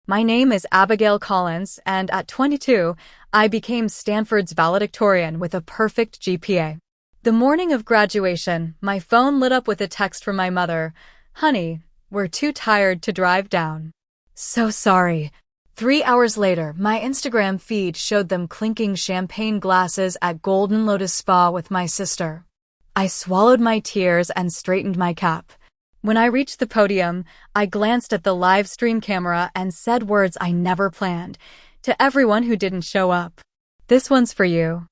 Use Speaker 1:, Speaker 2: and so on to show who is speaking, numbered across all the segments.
Speaker 1: My name is Abigail Collins, and at 22, I became Stanford's valedictorian with a perfect GPA. The morning of graduation, my phone lit up with a text from my mother. "Honey, we're too tired to drive down." So sorry. 3 hours later, my Instagram feed showed them clinking champagne glasses at Golden Lotus Spa with my sister. I swallowed my tears and straightened my cap. When I reached the podium, I glanced at the live stream camera and said words I never planned. To everyone who didn't show up, "This one's for you."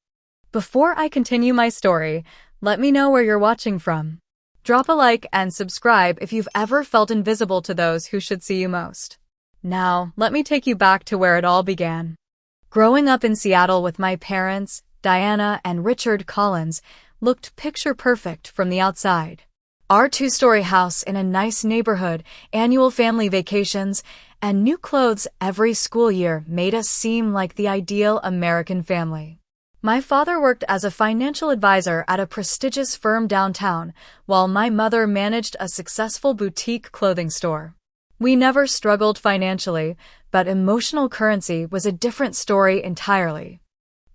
Speaker 1: Before I continue my story, let me know where you're watching from. Drop a like and subscribe if you've ever felt invisible to those who should see you most. Now, let me take you back to where it all began. Growing up in Seattle with my parents, Diana and Richard Collins, looked picture perfect from the outside. Our two-story house in a nice neighborhood, annual family vacations, and new clothes every school year made us seem like the ideal American family. My father worked as a financial advisor at a prestigious firm downtown, while my mother managed a successful boutique clothing store. We never struggled financially, but emotional currency was a different story entirely.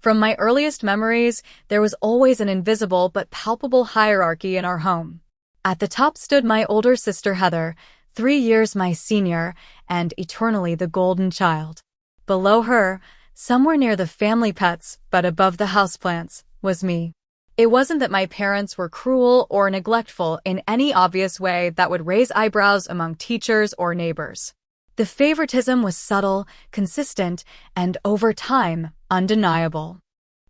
Speaker 1: From my earliest memories, there was always an invisible but palpable hierarchy in our home. At the top stood my older sister Heather, 3 years my senior, and eternally the golden child. Below her, somewhere near the family pets, but above the houseplants, was me. It wasn't that my parents were cruel or neglectful in any obvious way that would raise eyebrows among teachers or neighbors. The favoritism was subtle, consistent, and over time, undeniable.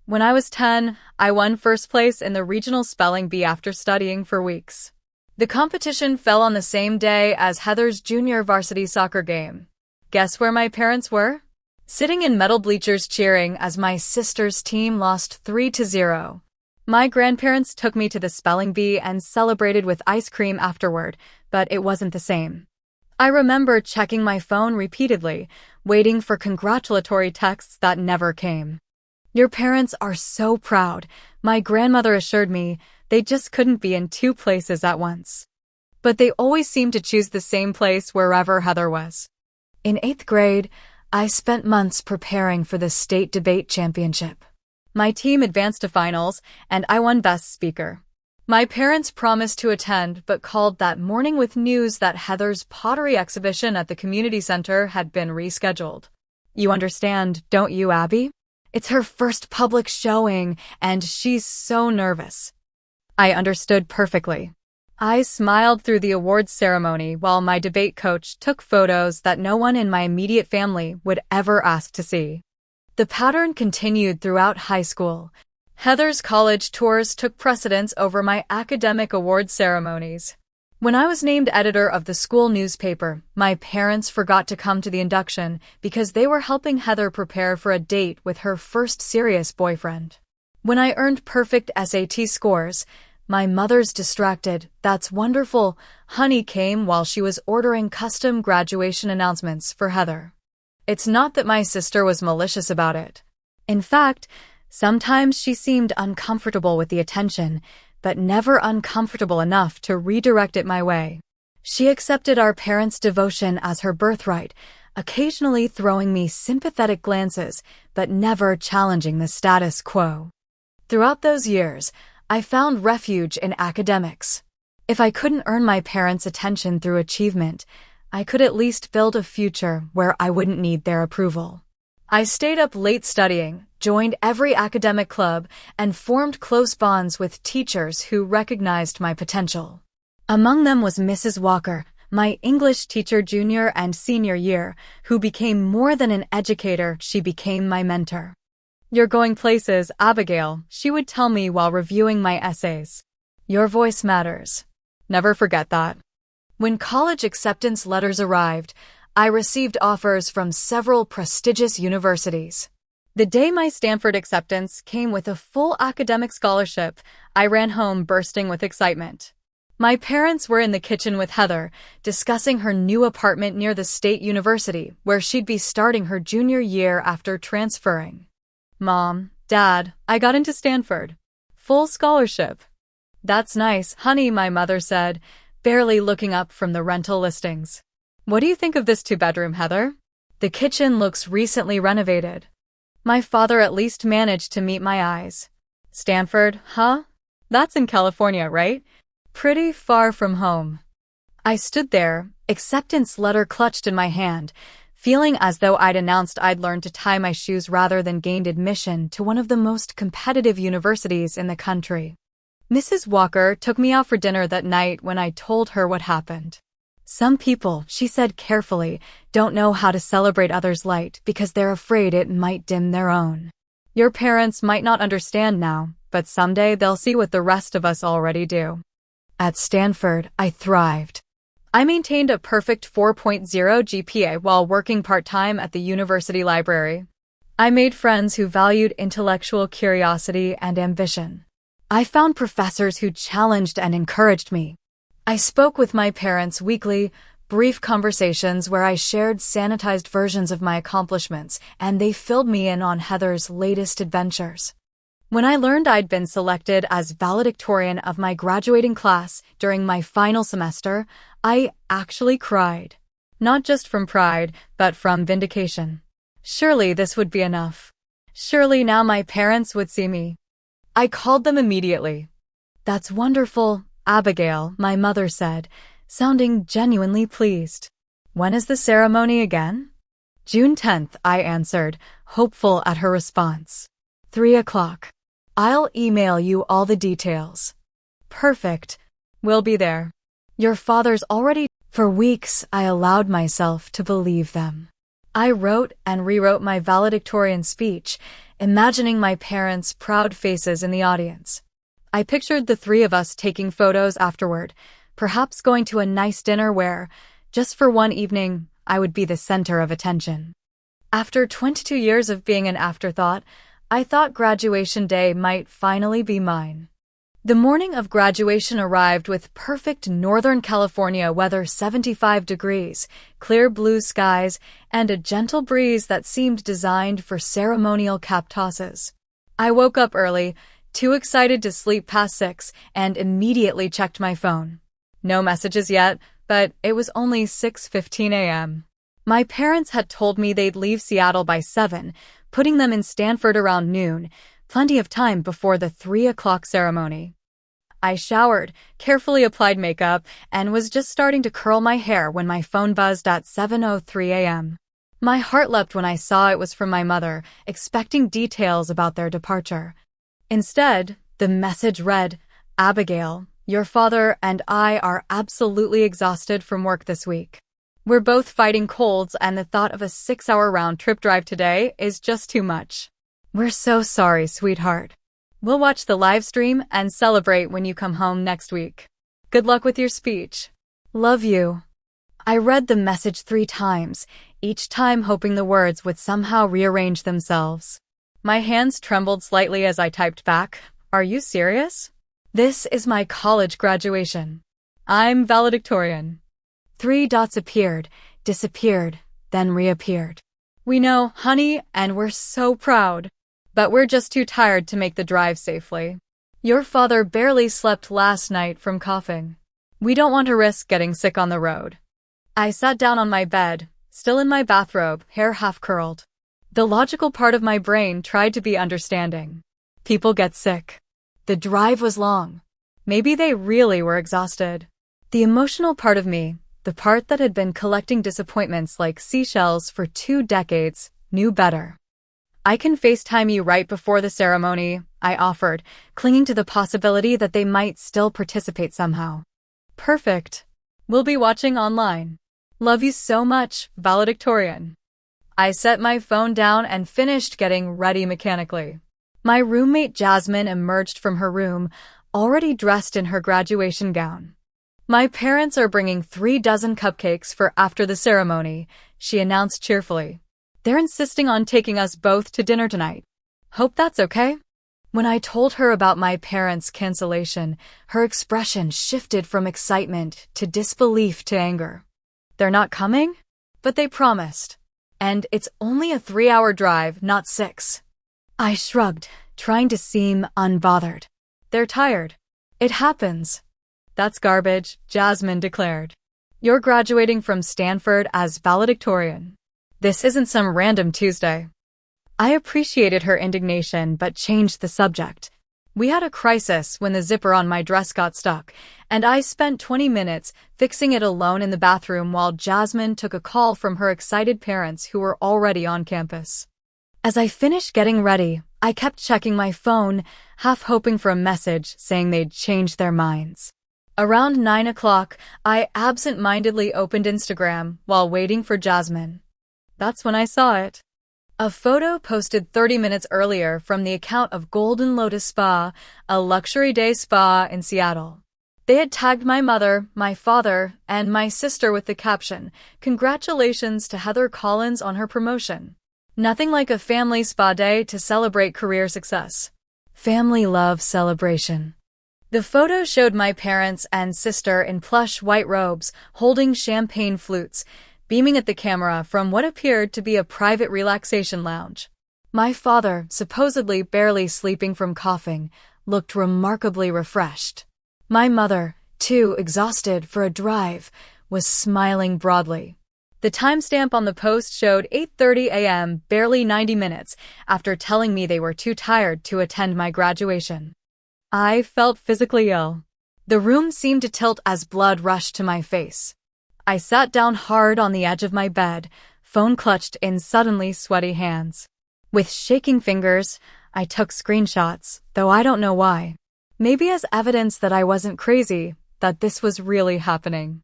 Speaker 1: When I was 10, I won first place in the regional spelling bee after studying for weeks. The competition fell on the same day as Heather's junior varsity soccer game. Guess where my parents were? Sitting in metal bleachers cheering as my sister's team lost 3-0. My grandparents took me to the spelling bee and celebrated with ice cream afterward, but it wasn't the same. I remember checking my phone repeatedly, waiting for congratulatory texts that never came. "Your parents are so proud," my grandmother assured me. They just couldn't be in two places at once. But they always seemed to choose the same place wherever Heather was. In 8th grade, I spent months preparing for the state debate championship. My team advanced to finals, and I won Best Speaker. My parents promised to attend but called that morning with news that Heather's pottery exhibition at the community center had been rescheduled. You understand, don't you, Abby? It's her first public showing, and she's so nervous. I understood perfectly. I smiled through the awards ceremony while my debate coach took photos that no one in my immediate family would ever ask to see. The pattern continued throughout high school. Heather's college tours took precedence over my academic awards ceremonies. When I was named editor of the school newspaper, my parents forgot to come to the induction because they were helping Heather prepare for a date with her first serious boyfriend. When I earned perfect SAT scores, my mother's distracted, "That's wonderful, honey," came while she was ordering custom graduation announcements for Heather. It's not that my sister was malicious about it. In fact, sometimes she seemed uncomfortable with the attention, but never uncomfortable enough to redirect it my way. She accepted our parents' devotion as her birthright, occasionally throwing me sympathetic glances, but never challenging the status quo. Throughout those years, I found refuge in academics. If I couldn't earn my parents' attention through achievement, I could at least build a future where I wouldn't need their approval. I stayed up late studying, joined every academic club, and formed close bonds with teachers who recognized my potential. Among them was Mrs. Walker, my English teacher junior and senior year, who became more than an educator, she became my mentor. "You're going places, Abigail," she would tell me while reviewing my essays. "Your voice matters. Never forget that." When college acceptance letters arrived, I received offers from several prestigious universities. The day my Stanford acceptance came with a full academic scholarship, I ran home bursting with excitement. My parents were in the kitchen with Heather, discussing her new apartment near the state university, where she'd be starting her junior year after transferring. "Mom, Dad, I got into Stanford. Full scholarship." "That's nice, honey," my mother said, barely looking up from the rental listings. "What do you think of this 2-bedroom, Heather?" The kitchen looks recently renovated. My father at least managed to meet my eyes. Stanford, huh? That's in California, right? Pretty far from home. I stood there, acceptance letter clutched in my hand, feeling as though I'd announced I'd learned to tie my shoes rather than gained admission to one of the most competitive universities in the country. Mrs. Walker took me out for dinner that night when I told her what happened. Some people, she said carefully, don't know how to celebrate others' light because they're afraid it might dim their own. Your parents might not understand now, but someday they'll see what the rest of us already do. At Stanford, I thrived. I maintained a perfect 4.0 GPA while working part-time at the university library. I made friends who valued intellectual curiosity and ambition. I found professors who challenged and encouraged me. I spoke with my parents weekly, brief conversations where I shared sanitized versions of my accomplishments, and they filled me in on Heather's latest adventures. When I learned I'd been selected as valedictorian of my graduating class during my final semester, I actually cried. Not just from pride, but from vindication. Surely this would be enough. Surely now my parents would see me. I called them immediately. "That's wonderful, Abigail," my mother said, sounding genuinely pleased. "When is the ceremony again?" "June 10th, I answered, hopeful at her response. 3 o'clock. "I'll email you all the details." "Perfect. We'll be there." "Your father's already—" For weeks, I allowed myself to believe them. I wrote and rewrote my valedictorian speech, imagining my parents' proud faces in the audience. I pictured the three of us taking photos afterward, perhaps going to a nice dinner where, just for one evening, I would be the center of attention. After 22 years of being an afterthought, I thought graduation day might finally be mine. The morning of graduation arrived with perfect Northern California weather, 75 degrees, clear blue skies, and a gentle breeze that seemed designed for ceremonial cap tosses. I woke up early, too excited to sleep past 6, and immediately checked my phone. No messages yet, but it was only 6:15 a.m. My parents had told me they'd leave Seattle by 7, putting them in Stanford around noon, plenty of time before the 3 o'clock ceremony. I showered, carefully applied makeup, and was just starting to curl my hair when my phone buzzed at 7:03 a.m. My heart leapt when I saw it was from my mother, expecting details about their departure. Instead, the message read, "Abigail, your father and I are absolutely exhausted from work this week. We're both fighting colds, and the thought of a 6-hour round-trip drive today is just too much. We're so sorry, sweetheart. We'll watch the live stream and celebrate when you come home next week. Good luck with your speech. Love you." I read the message 3 times, each time hoping the words would somehow rearrange themselves. My hands trembled slightly as I typed back, "Are you serious? This is my college graduation. I'm valedictorian." 3 dots appeared, disappeared, then reappeared. "We know, honey, and we're so proud. But we're just too tired to make the drive safely. Your father barely slept last night from coughing. We don't want to risk getting sick on the road." I sat down on my bed, still in my bathrobe, hair half curled. The logical part of my brain tried to be understanding. People get sick. The drive was long. Maybe they really were exhausted. The emotional part of me, the part that had been collecting disappointments like seashells for 2 decades, knew better. "I can FaceTime you right before the ceremony," I offered, clinging to the possibility that they might still participate somehow. "Perfect. We'll be watching online. Love you so much, valedictorian." I set my phone down and finished getting ready mechanically. My roommate Jasmine emerged from her room, already dressed in her graduation gown. "My parents are bringing 3 dozen cupcakes for after the ceremony," she announced cheerfully. "They're insisting on taking us both to dinner tonight. Hope that's okay?" When I told her about my parents' cancellation, her expression shifted from excitement to disbelief to anger. "They're not coming? But they promised. And it's only a 3-hour drive, not 6. I shrugged, trying to seem unbothered. "They're tired. It happens." "That's garbage," Jasmine declared. "You're graduating from Stanford as valedictorian. This isn't some random Tuesday. I appreciated her indignation but changed the subject. We had a crisis when the zipper on my dress got stuck, and I spent 20 minutes fixing it alone in the bathroom while Jasmine took a call from her excited parents who were already on campus. As I finished getting ready, I kept checking my phone, half hoping for a message saying they'd changed their minds. Around 9 o'clock, I absent-mindedly opened Instagram while waiting for Jasmine. That's when I saw it. A photo posted 30 minutes earlier from the account of Golden Lotus Spa, a luxury day spa in Seattle. They had tagged my mother, my father, and my sister with the caption, "Congratulations to Heather Collins on her promotion." Nothing like a family spa day to celebrate career success. Family love celebration. The photo showed my parents and sister in plush white robes, holding champagne flutes, beaming at the camera from what appeared to be a private relaxation lounge. My father, supposedly barely sleeping from coughing, looked remarkably refreshed. My mother, too exhausted for a drive, was smiling broadly. The timestamp on the post showed 8:30 a.m., barely 90 minutes, after telling me they were too tired to attend my graduation. I felt physically ill. The room seemed to tilt as blood rushed to my face. I sat down hard on the edge of my bed, phone clutched in suddenly sweaty hands. With shaking fingers, I took screenshots, though I don't know why. Maybe as evidence that I wasn't crazy, that this was really happening.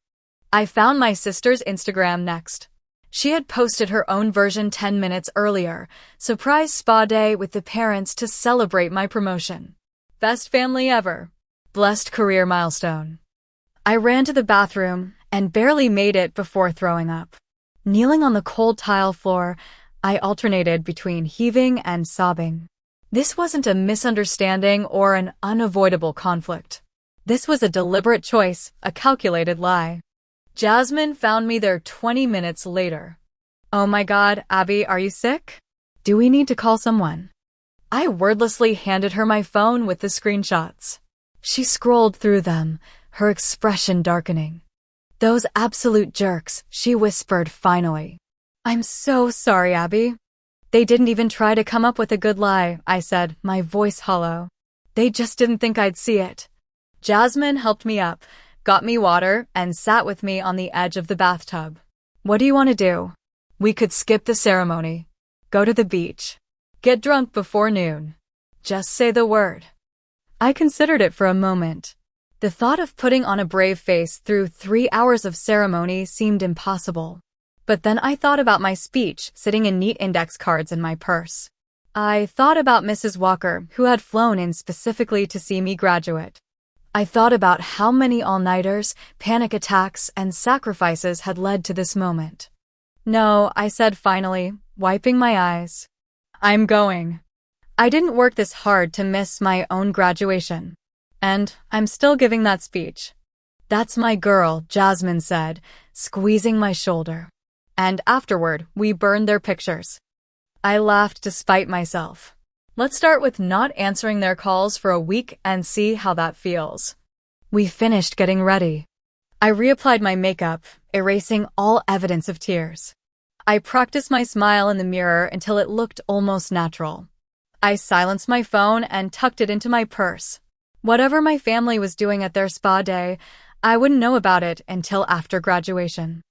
Speaker 1: I found my sister's Instagram next. She had posted her own version 10 minutes earlier, surprise spa day with the parents to celebrate my promotion. Best family ever. Blessed career milestone. I ran to the bathroom and barely made it before throwing up. Kneeling on the cold tile floor, I alternated between heaving and sobbing. This wasn't a misunderstanding or an unavoidable conflict. This was a deliberate choice, a calculated lie. Jasmine found me there 20 minutes later. "Oh my God, Abby, are you sick? Do we need to call someone?" I wordlessly handed her my phone with the screenshots. She scrolled through them, her expression darkening. "Those absolute jerks," she whispered finally. "I'm so sorry, Abby." "They didn't even try to come up with a good lie," I said, my voice hollow. "They just didn't think I'd see it." Jasmine helped me up, got me water, and sat with me on the edge of the bathtub. "What do you want to do? We could skip the ceremony. Go to the beach. Get drunk before noon. Just say the word." I considered it for a moment. The thought of putting on a brave face through 3 hours of ceremony seemed impossible. But then I thought about my speech sitting in neat index cards in my purse. I thought about Mrs. Walker, who had flown in specifically to see me graduate. I thought about how many all-nighters, panic attacks, and sacrifices had led to this moment. "No," I said finally, wiping my eyes. "I'm going. I didn't work this hard to miss my own graduation. And I'm still giving that speech." "That's my girl," Jasmine said, squeezing my shoulder. "And afterward, we burned their pictures." I laughed despite myself. Let's start with not answering their calls for a week and see how that feels. We finished getting ready. I reapplied my makeup, erasing all evidence of tears. I practiced my smile in the mirror until it looked almost natural. I silenced my phone and tucked it into my purse. Whatever my family was doing at their spa day, I wouldn't know about it until after graduation.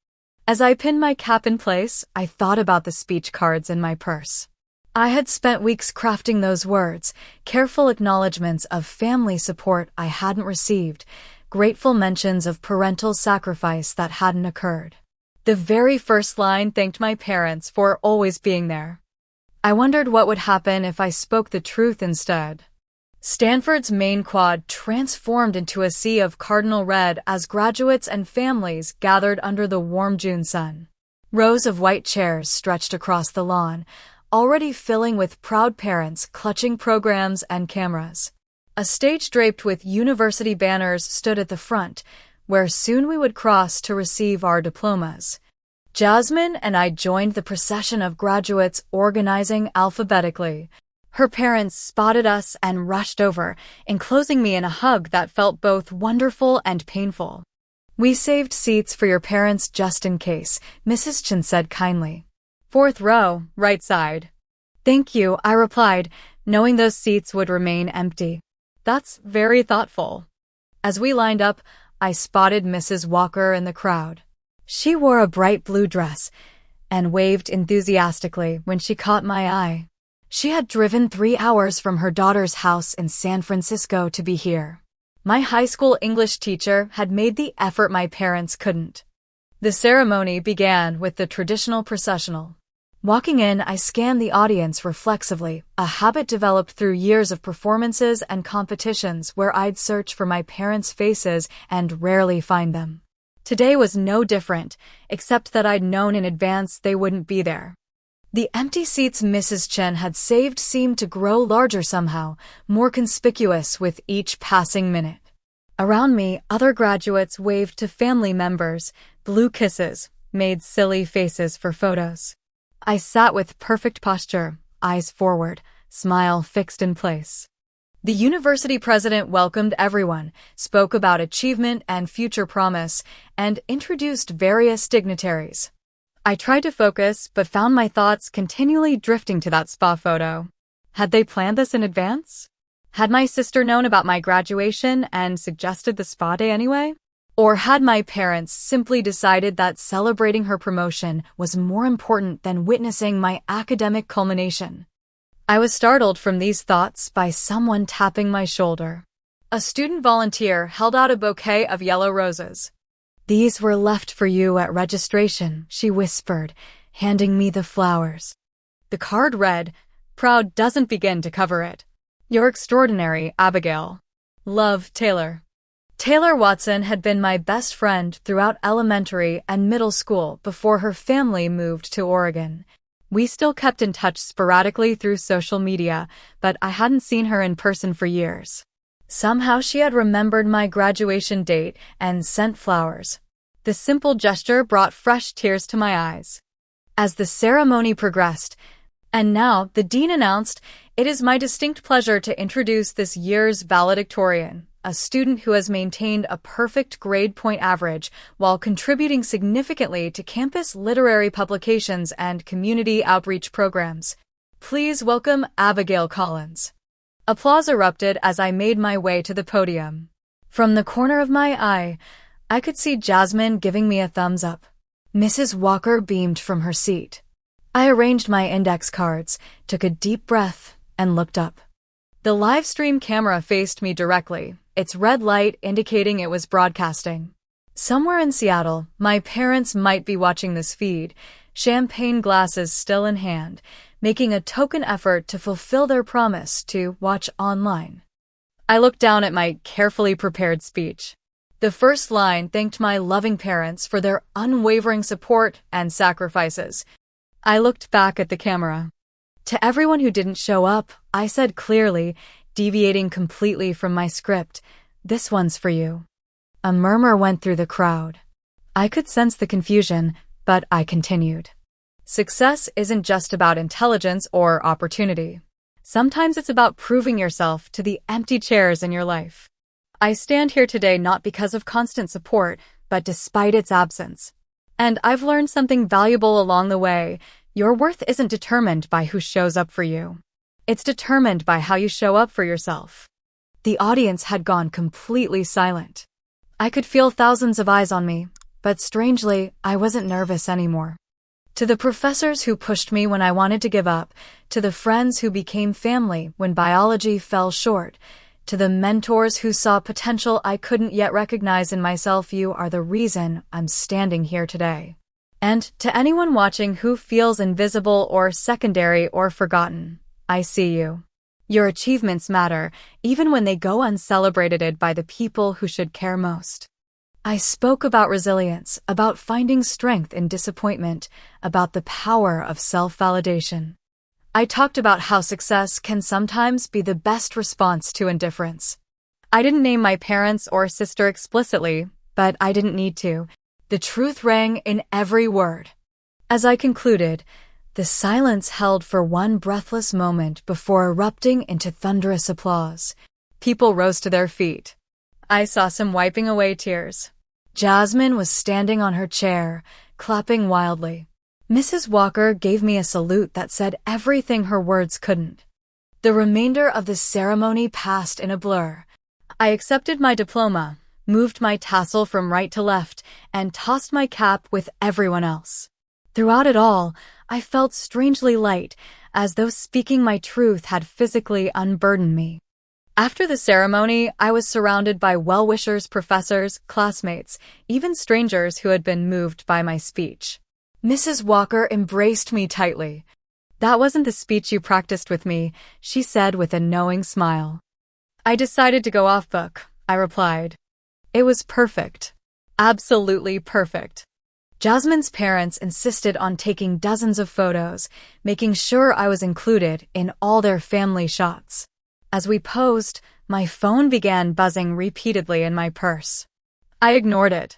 Speaker 1: As I pinned my cap in place, I thought about the speech cards in my purse. I had spent weeks crafting those words, careful acknowledgments of family support I hadn't received, grateful mentions of parental sacrifice that hadn't occurred. The very first line thanked my parents for always being there. I wondered what would happen if I spoke the truth instead. Stanford's main quad transformed into a sea of cardinal red as graduates and families gathered under the warm June sun. Rows of white chairs stretched across the lawn, already filling with proud parents clutching programs and cameras. A stage draped with university banners stood at the front, where soon we would cross to receive our diplomas. Jasmine and I joined the procession of graduates organizing alphabetically. Her parents spotted us and rushed over, enclosing me in a hug that felt both wonderful and painful. "We saved seats for your parents just in case," Mrs. Chen said kindly. Fourth row, right side. Thank you, I replied, knowing those seats would remain empty. That's very thoughtful. As we lined up, I spotted Mrs. Walker in the crowd. She wore a bright blue dress and waved enthusiastically when she caught my eye. She had driven 3 hours from her daughter's house in San Francisco to be here. My high school English teacher had made the effort my parents couldn't. The ceremony began with the traditional processional. Walking in, I scanned the audience reflexively, a habit developed through years of performances and competitions where I'd search for my parents' faces and rarely find them. Today was no different, except that I'd known in advance they wouldn't be there. The empty seats Mrs. Chen had saved seemed to grow larger somehow, more conspicuous with each passing minute. Around me, other graduates waved to family members, blew kisses, made silly faces for photos. I sat with perfect posture, eyes forward, smile fixed in place. The university president welcomed everyone, spoke about achievement and future promise, and introduced various dignitaries. I tried to focus, but found my thoughts continually drifting to that spa photo. Had they planned this in advance? Had my sister known about my graduation and suggested the spa day anyway? Or had my parents simply decided that celebrating her promotion was more important than witnessing my academic culmination? I was startled from these thoughts by someone tapping my shoulder. A student volunteer held out a bouquet of yellow roses. "These were left for you at registration," she whispered, handing me the flowers. The card read, "Proud doesn't begin to cover it. You're extraordinary, Abigail. Love, Taylor." Taylor Watson had been my best friend throughout elementary and middle school before her family moved to Oregon. We still kept in touch sporadically through social media, but I hadn't seen her in person for years. Somehow she had remembered my graduation date and sent flowers. The simple gesture brought fresh tears to my eyes. As the ceremony progressed, and now the dean announced, "It is my distinct pleasure to introduce this year's valedictorian, a student who has maintained a perfect grade point average while contributing significantly to campus literary publications and community outreach programs. Please welcome Abigail Collins." Applause erupted as I made my way to the podium. From the corner of my eye, I could see Jasmine giving me a thumbs up. Mrs. Walker beamed from her seat. I arranged my index cards, took a deep breath, and looked up. The live stream camera faced me directly, its red light indicating it was broadcasting. Somewhere in Seattle, my parents might be watching this feed, champagne glasses still in hand, making a token effort to fulfill their promise to watch online. I looked down at my carefully prepared speech. The first line thanked my loving parents for their unwavering support and sacrifices. I looked back at the camera. To everyone who didn't show up, I said clearly, deviating completely from my script, "This one's for you." A murmur went through the crowd. I could sense the confusion, but I continued. Success isn't just about intelligence or opportunity. Sometimes it's about proving yourself to the empty chairs in your life. I stand here today not because of constant support, but despite its absence. And I've learned something valuable along the way. Your worth isn't determined by who shows up for you. It's determined by how you show up for yourself. The audience had gone completely silent. I could feel thousands of eyes on me, but strangely, I wasn't nervous anymore. To the professors who pushed me when I wanted to give up, to the friends who became family when biology fell short, to the mentors who saw potential I couldn't yet recognize in myself, you are the reason I'm standing here today. And to anyone watching who feels invisible or secondary or forgotten, I see you. Your achievements matter, even when they go uncelebrated by the people who should care most. I spoke about resilience, about finding strength in disappointment, about the power of self-validation. I talked about how success can sometimes be the best response to indifference. I didn't name my parents or sister explicitly, but I didn't need to. The truth rang in every word. As I concluded, the silence held for one breathless moment before erupting into thunderous applause. People rose to their feet. I saw some wiping away tears. Jasmine was standing on her chair, clapping wildly. Mrs. Walker gave me a salute that said everything her words couldn't. The remainder of the ceremony passed in a blur. I accepted my diploma, moved my tassel from right to left, and tossed my cap with everyone else. Throughout it all, I felt strangely light, as though speaking my truth had physically unburdened me. After the ceremony, I was surrounded by well-wishers, professors, classmates, even strangers who had been moved by my speech. Mrs. Walker embraced me tightly. "That wasn't the speech you practiced with me," she said with a knowing smile. "I decided to go off book," I replied. "It was perfect. Absolutely perfect." Jasmine's parents insisted on taking dozens of photos, making sure I was included in all their family shots. As we posed, my phone began buzzing repeatedly in my purse. I ignored it.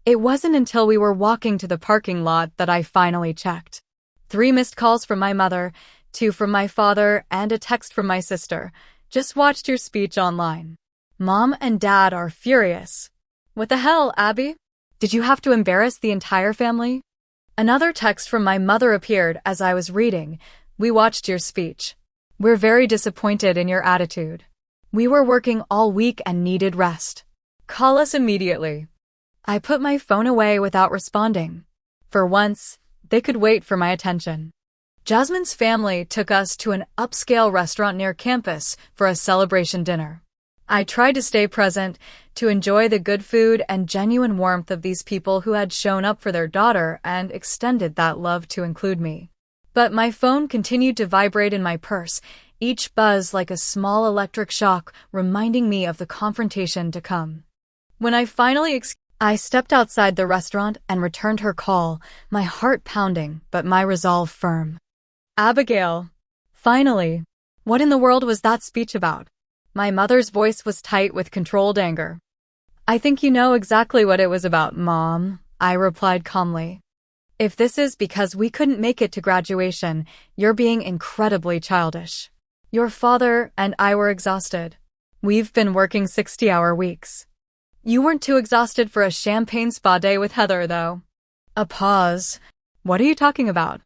Speaker 1: It wasn't until we were walking to the parking lot that I finally checked. 3 missed calls from my mother, 2 from my father, and a text from my sister. "Just watched your speech online. Mom and Dad are furious." "What the hell, Abby? Did you have to embarrass the entire family?" Another text from my mother appeared as I was reading. "We watched your speech. We're very disappointed in your attitude. We were working all week and needed rest. Call us immediately." I put my phone away without responding. For once, they could wait for my attention. Jasmine's family took us to an upscale restaurant near campus for a celebration dinner. I tried to stay present, to enjoy the good food and genuine warmth of these people who had shown up for their daughter and extended that love to include me. But my phone continued to vibrate in my purse, each buzz like a small electric shock reminding me of the confrontation to come. When I stepped outside the restaurant and returned her call, my heart pounding, but my resolve firm. "Abigail." "Finally. What in the world was that speech about?" My mother's voice was tight with controlled anger. "I think you know exactly what it was about, Mom," I replied calmly. "If this is because we couldn't make it to graduation, you're being incredibly childish. Your father and I were exhausted. We've been working 60-hour weeks. You weren't too exhausted for a champagne spa day with Heather, though." A pause. "What are you talking about?"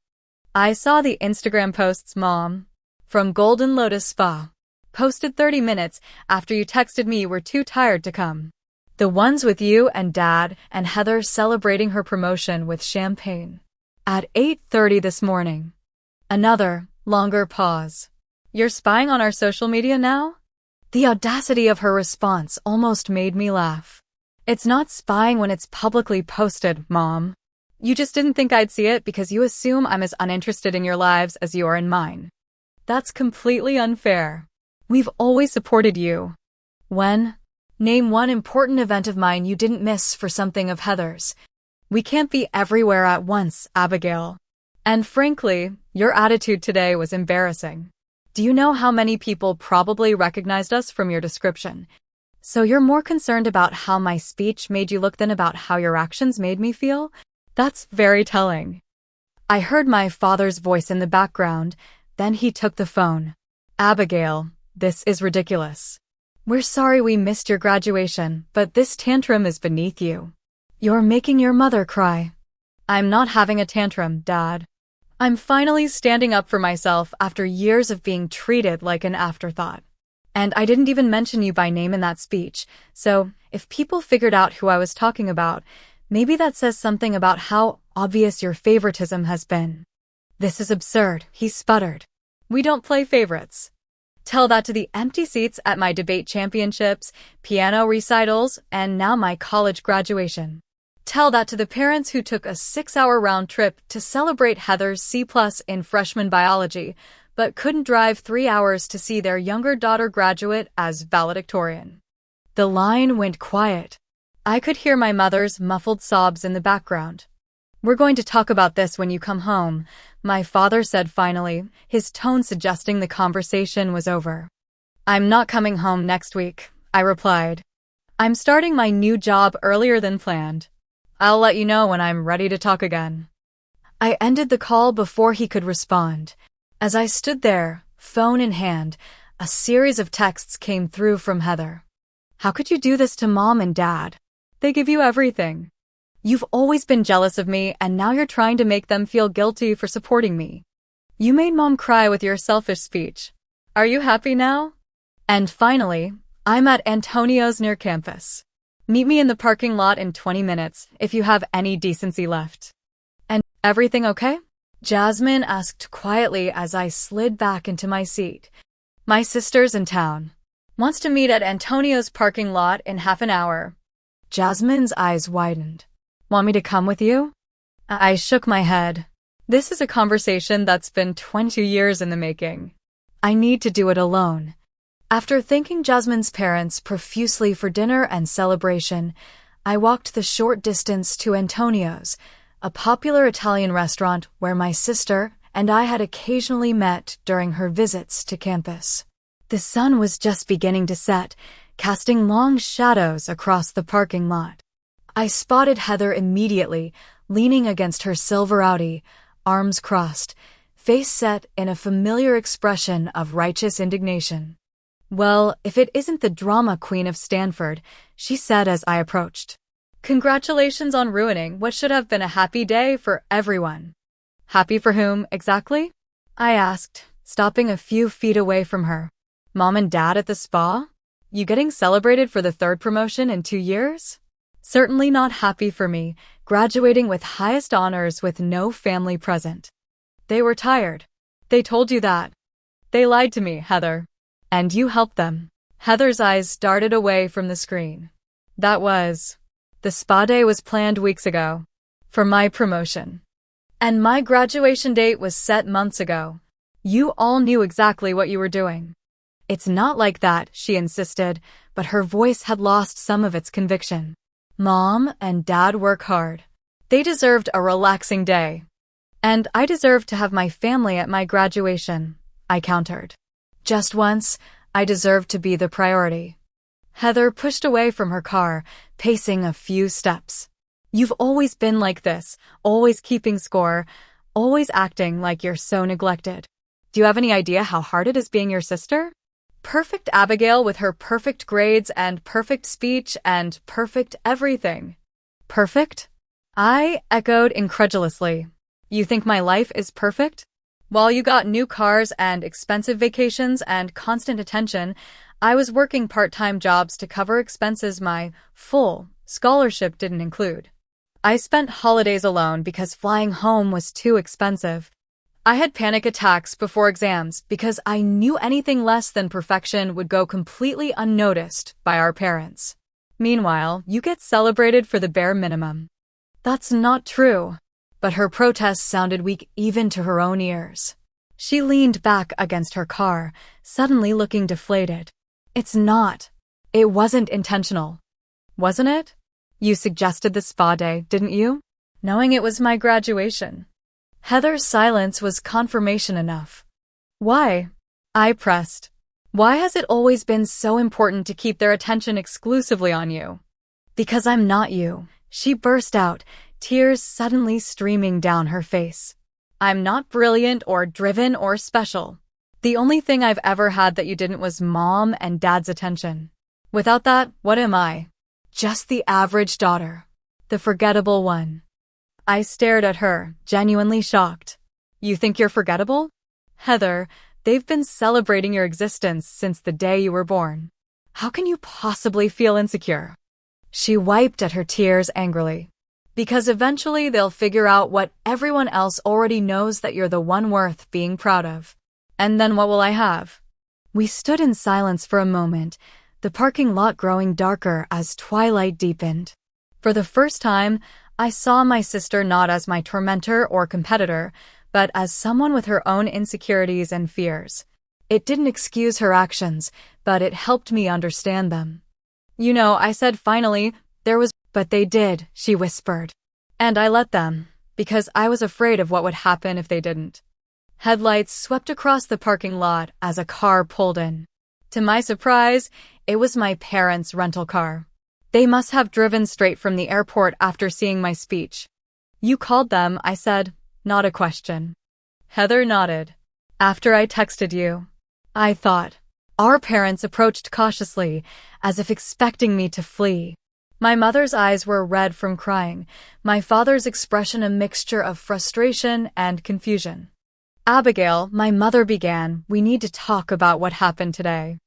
Speaker 1: "I saw the Instagram posts, Mom. From Golden Lotus Spa. Posted 30 minutes after you texted me you were too tired to come. The ones with you and Dad and Heather celebrating her promotion with champagne. At 8:30 this morning." Another, longer pause. "You're spying on our social media now?" The audacity of her response almost made me laugh. "It's not spying when it's publicly posted, Mom. You just didn't think I'd see it because you assume I'm as uninterested in your lives as you are in mine. That's completely unfair. We've always supported you." "When? Name one important event of mine you didn't miss for something of Heather's. We can't be everywhere at once, Abigail. And frankly, your attitude today was embarrassing. Do you know how many people probably recognized us from your description? So you're more concerned about how my speech made you look than about how your actions made me feel? That's very telling." I heard my father's voice in the background, then he took the phone. "Abigail, this is ridiculous. We're sorry we missed your graduation, but this tantrum is beneath you. You're making your mother cry." "I'm not having a tantrum, Dad. I'm finally standing up for myself after years of being treated like an afterthought. And I didn't even mention you by name in that speech, so if people figured out who I was talking about, maybe that says something about how obvious your favoritism has been." "This is absurd," he sputtered. "We don't play favorites. Tell that to the empty seats at my debate championships, piano recitals, and now my college graduation. Tell that to the parents who took a 6-hour round trip to celebrate Heather's C+ in freshman biology, but couldn't drive 3 hours to see their younger daughter graduate as valedictorian." The line went quiet. I could hear my mother's muffled sobs in the background. "We're going to talk about this when you come home," my father said finally, his tone suggesting the conversation was over. "I'm not coming home next week," I replied. "I'm starting my new job earlier than planned. I'll let you know when I'm ready to talk again." I ended the call before he could respond. As I stood there, phone in hand, a series of texts came through from Heather. "How could you do this to Mom and Dad? They give you everything. You've always been jealous of me, and now you're trying to make them feel guilty for supporting me. You made Mom cry with your selfish speech. Are you happy now? And finally, I'm at Antonio's near campus. Meet me in the parking lot in 20 minutes if you have any decency left. And everything okay? Jasmine asked quietly as I slid back into my seat. My sister's in town. Wants to meet at Antonio's parking lot in half an hour. Jasmine's eyes widened. Want me to come with you? I shook my head. This is a conversation that's been 20 years in the making. I need to do it alone. After thanking Jasmine's parents profusely for dinner and celebration, I walked the short distance to Antonio's, a popular Italian restaurant where my sister and I had occasionally met during her visits to campus. The sun was just beginning to set, casting long shadows across the parking lot. I spotted Heather immediately, leaning against her silver Audi, arms crossed, face set in a familiar expression of righteous indignation. Well, if it isn't the drama queen of Stanford, she said as I approached. Congratulations on ruining what should have been a happy day for everyone. Happy for whom, exactly? I asked, stopping a few feet away from her. Mom and Dad at the spa? You getting celebrated for the 3rd promotion in 2 years? Certainly not happy for me, graduating with highest honors with no family present. They were tired. They told you that. They lied to me, Heather. And you helped them. Heather's eyes darted away from the screen. The spa day was planned weeks ago. For my promotion. And my graduation date was set months ago. You all knew exactly what you were doing. It's not like that, she insisted, but her voice had lost some of its conviction. Mom and Dad work hard. They deserved a relaxing day. And I deserved to have my family at my graduation, I countered. Just once, I deserved to be the priority. Heather pushed away from her car, pacing a few steps. You've always been like this, always keeping score, always acting like you're so neglected. Do you have any idea how hard it is being your sister? Perfect Abigail with her perfect grades and perfect speech and perfect everything. Perfect? I echoed incredulously. You think my life is perfect? While you got new cars and expensive vacations and constant attention, I was working part-time jobs to cover expenses my full scholarship didn't include. I spent holidays alone because flying home was too expensive. I had panic attacks before exams because I knew anything less than perfection would go completely unnoticed by our parents. Meanwhile, you get celebrated for the bare minimum. That's not true. But her protest sounded weak even to her own ears. She leaned back against her car, suddenly looking deflated. It's not. It wasn't intentional. Wasn't it? You suggested the spa day, didn't you? Knowing it was my graduation. Heather's silence was confirmation enough. Why? I pressed. Why has it always been so important to keep their attention exclusively on you? Because I'm not you, she burst out, tears suddenly streaming down her face. I'm not brilliant or driven or special. The only thing I've ever had that you didn't was Mom and Dad's attention. Without that, what am I? Just the average daughter. The forgettable one. I stared at her, genuinely shocked. You think you're forgettable? Heather, they've been celebrating your existence since the day you were born. How can you possibly feel insecure? She wiped at her tears angrily. Because eventually they'll figure out what everyone else already knows, that you're the one worth being proud of. And then what will I have? We stood in silence for a moment, the parking lot growing darker as twilight deepened. For the first time, I saw my sister not as my tormentor or competitor, but as someone with her own insecurities and fears. It didn't excuse her actions, but it helped me understand them. You know, I said finally, but they did, she whispered. And I let them, because I was afraid of what would happen if they didn't. Headlights swept across the parking lot as a car pulled in. To my surprise, it was my parents' rental car. They must have driven straight from the airport after seeing my speech. You called them, I said, not a question. Heather nodded. After I texted you. I thought. Our parents approached cautiously, as if expecting me to flee. My mother's eyes were red from crying, my father's expression a mixture of frustration and confusion. Abigail, my mother began, we need to talk about what happened today.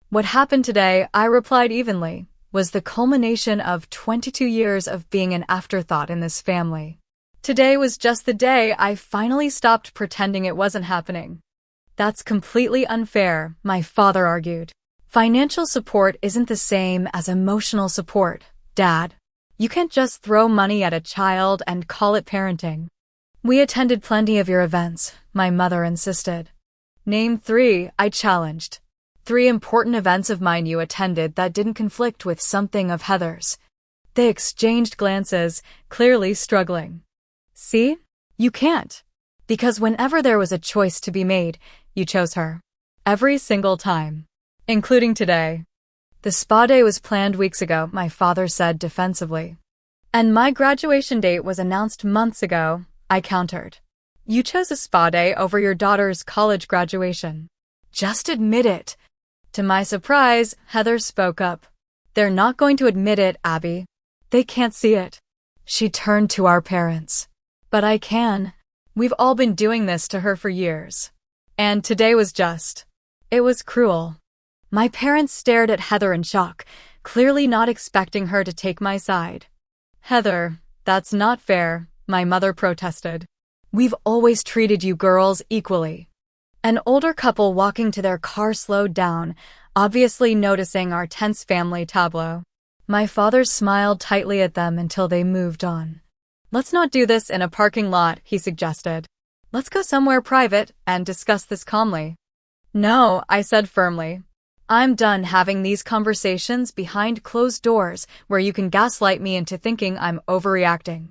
Speaker 1: What happened today, I replied evenly, was the culmination of 22 years of being an afterthought in this family. Today was just the day I finally stopped pretending it wasn't happening. That's completely unfair, my father argued. Financial support isn't the same as emotional support, Dad. You can't just throw money at a child and call it parenting. We attended plenty of your events, my mother insisted. Name 3, I challenged. 3 important events of mine you attended that didn't conflict with something of Heather's. They exchanged glances, clearly struggling. See? You can't. Because whenever there was a choice to be made, you chose her. Every single time. Including today. The spa day was planned weeks ago, my father said defensively. And my graduation date was announced months ago, I countered. You chose a spa day over your daughter's college graduation. Just admit it. To my surprise, Heather spoke up. They're not going to admit it, Abby. They can't see it. She turned to our parents. But I can. We've all been doing this to her for years. And today was just. It was cruel. My parents stared at Heather in shock, clearly not expecting her to take my side. Heather, that's not fair, my mother protested. We've always treated you girls equally. An older couple walking to their car slowed down, obviously noticing our tense family tableau. My father smiled tightly at them until they moved on. Let's not do this in a parking lot, he suggested. Let's go somewhere private and discuss this calmly. No, I said firmly. I'm done having these conversations behind closed doors where you can gaslight me into thinking I'm overreacting.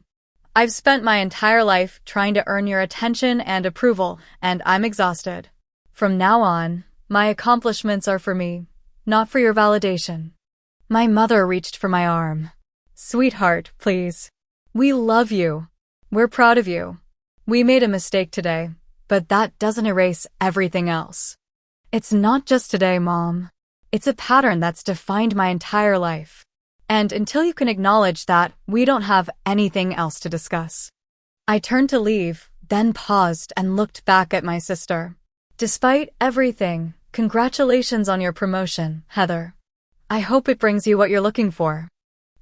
Speaker 1: I've spent my entire life trying to earn your attention and approval, and I'm exhausted. From now on, my accomplishments are for me, not for your validation. My mother reached for my arm. Sweetheart, please. We love you. We're proud of you. We made a mistake today, but that doesn't erase everything else. It's not just today, Mom. It's a pattern that's defined my entire life. And until you can acknowledge that, we don't have anything else to discuss. I turned to leave, then paused and looked back at my sister. Despite everything, congratulations on your promotion, Heather. I hope it brings you what you're looking for.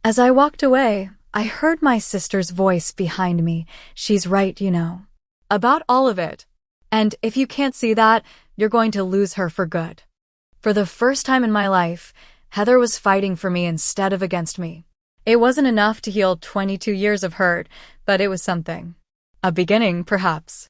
Speaker 1: As I walked away, I heard my sister's voice behind me. She's right, you know. About all of it. And if you can't see that, you're going to lose her for good. For the first time in my life, Heather was fighting for me instead of against me. It wasn't enough to heal 22 years of hurt, but it was something. A beginning, perhaps.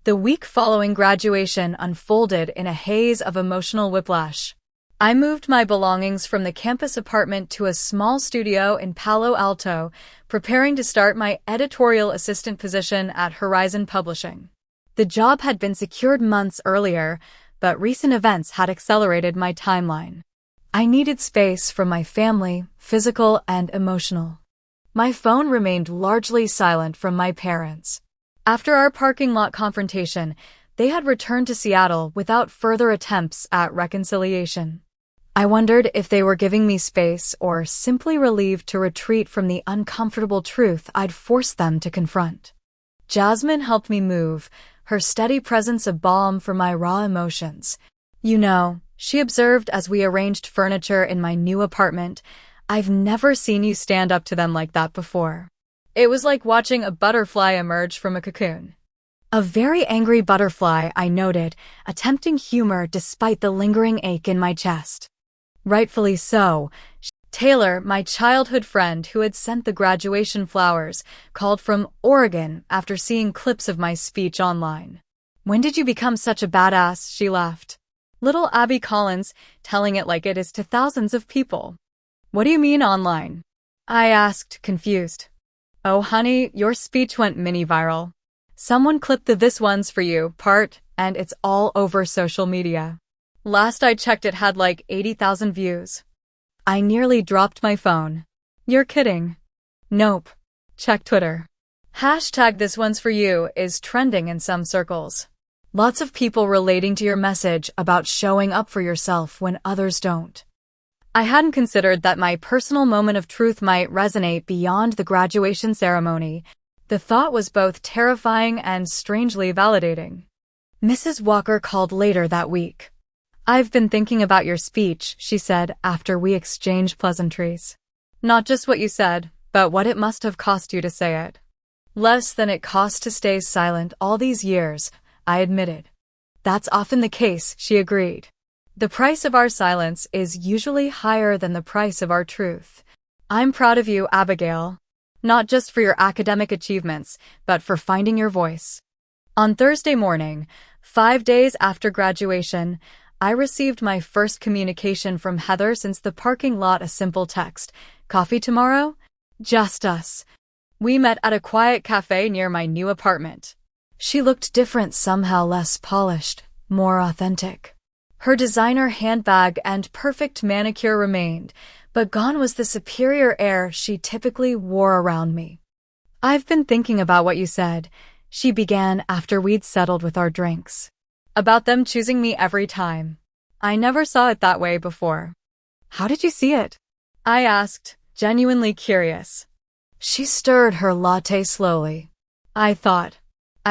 Speaker 1: The week following graduation unfolded in a haze of emotional whiplash. I moved my belongings from the campus apartment to a small studio in Palo Alto, preparing to start my editorial assistant position at Horizon Publishing. The job had been secured months earlier, but recent events had accelerated my timeline. I needed space from my family, physical and emotional. My phone remained largely silent from my parents. After our parking lot confrontation, they had returned to Seattle without further attempts at reconciliation. I wondered if they were giving me space or simply relieved to retreat from the uncomfortable truth I'd forced them to confront. Jasmine helped me move, her steady presence a balm for my raw emotions. You know, she observed as we arranged furniture in my new apartment, I've never seen you stand up to them like that before. It was like watching a butterfly emerge from a cocoon. A very angry butterfly, I noted, attempting humor despite the lingering ache in my chest. Rightfully so. Taylor, my childhood friend who had sent the graduation flowers, called from Oregon after seeing clips of my speech online. When did you become such a badass? She laughed. Little Abby Collins, telling it like it is to thousands of people. What do you mean online? I asked, confused. Oh honey, your speech went mini viral. Someone clipped the "this one's for you" part, and it's all over social media. Last I checked it had like 80,000 views. I nearly dropped my phone. You're kidding. Nope. Check Twitter. Hashtag "this one's for you" is trending in some circles. Lots of people relating to your message about showing up for yourself when others don't. I hadn't considered that my personal moment of truth might resonate beyond the graduation ceremony. The thought was both terrifying and strangely validating. Mrs. Walker called later that week. "I've been thinking about your speech," she said after we exchanged pleasantries. "Not just what you said, but what it must have cost you to say it." "Less than it cost to stay silent all these years," I admitted. "That's often the case," she agreed. "The price of our silence is usually higher than the price of our truth." "I'm proud of you, Abigail. Not just for your academic achievements, but for finding your voice." On Thursday morning, 5 days after graduation, I received my first communication from Heather since the parking lot. A simple text. "Coffee tomorrow? Just us." We met at a quiet cafe near my new apartment. She looked different, somehow less polished, more authentic. Her designer handbag and perfect manicure remained, but gone was the superior air she typically wore around me. "I've been thinking about what you said," she began after we'd settled with our drinks. "About them choosing me every time. I never saw it that way before." "How did you see it?" I asked, genuinely curious. She stirred her latte slowly. I